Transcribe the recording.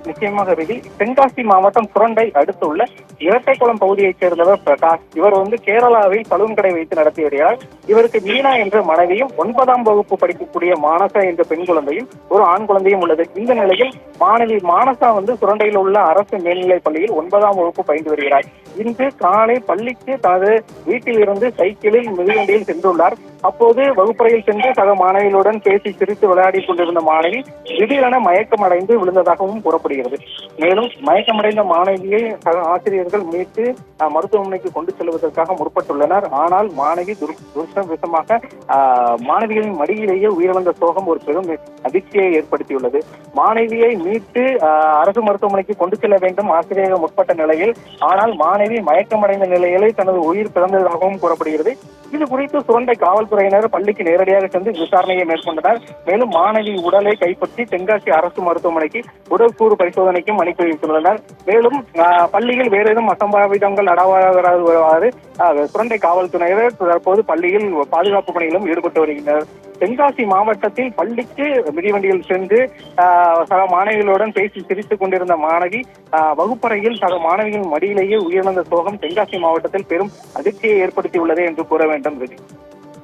நிச்சயமாக விதி. தென்காசி மாவட்டம் சுரண்டை அடுத்துள்ள இரட்டைக்குளம் பகுதியைச் சேர்ந்தவர் பிரகாஷ். இவர் கேரளாவில் சலூன் கடை வைத்து நடத்தி வருகிறார். இவருக்கு மீனா என்ற மனைவியும் 9ஆம் வகுப்பு படிக்கக்கூடிய மானசா என்ற பெண் குழந்தையும் ஒரு ஆண் குழந்தையும் உள்ளது. இந்த நிலையில் மாணவி மானசா சுரண்டையில் உள்ள அரசு மேல்நிலைப் பள்ளியில் 9ஆம் வகுப்பு பயின்று வருகிறார். இன்று காலை பள்ளிக்கு தனது வீட்டில் இருந்து சைக்கிளில் மிதிவண்டியில் சென்றுள்ளார். அப்போது வகுப்பறையில் சென்று சக மாணவிகளுடன் பேசி சிரித்து விளையாடி கொண்டிருந்த மாணவி திடீரென மயக்கமடைந்து விழுந்ததாகவும் கூறப்படுகிறது. மேலும் மயக்கமடைந்த மாணவியை சக ஆசிரியர்கள் மீட்டு மருத்துவமனைக்கு கொண்டு செல்வதற்காக முற்பட்டுள்ளனர். ஆனால் மாணவி துரதிருஷ்டவசமாக மாணவிகளின் மடியிலேயே உயிரிழந்த சோகம் ஒரு பெரும் அதிர்ச்சியை ஏற்படுத்தியுள்ளது. மாணவியை மீட்டு அரசு மருத்துவமனைக்கு கொண்டு செல்ல வேண்டும் ஆசிரியர்கள் முற்பட்ட நிலையில், ஆனால் மாணவி மயக்கமடைந்த நிலையிலே தனது உயிர் பிறந்ததாகவும் கூறப்படுகிறது. இது குறித்து சுரண்டை காவல்துறையினர் பள்ளிக்கு நேரடியாக சென்று விசாரணையை மேற்கொண்டனர். மேலும் மாணவி உடலை கைப்பற்றி தென்காசி அரசு மருத்துவமனைக்கு உடற்கூறு பரிசோதனைக்கும் அனுப்பி வைத்துள்ளனர். மேலும் பள்ளியில் வேறு ஏதும் அசம்பாவிதங்கள் நடவாது சுரண்டை காவல்துறையினர் தற்போது பள்ளியில் பாதுகாப்பு பணியிலும் ஈடுபட்டு வருகின்றனர். தென்காசி மாவட்டத்தில் பள்ளிக்கு மிதிவண்டியில் சென்று சக மாணவிகளுடன் பேசி சிரித்துக் கொண்டிருந்த மாணவி வகுப்பறையில் சக மாணவிகளின் மடியிலேயே உயிரிழந்த சோகம் தென்காசி மாவட்டத்தில் பெரும் அதிர்ச்சியை ஏற்படுத்தியுள்ளது என்று கூற வேண்டும்.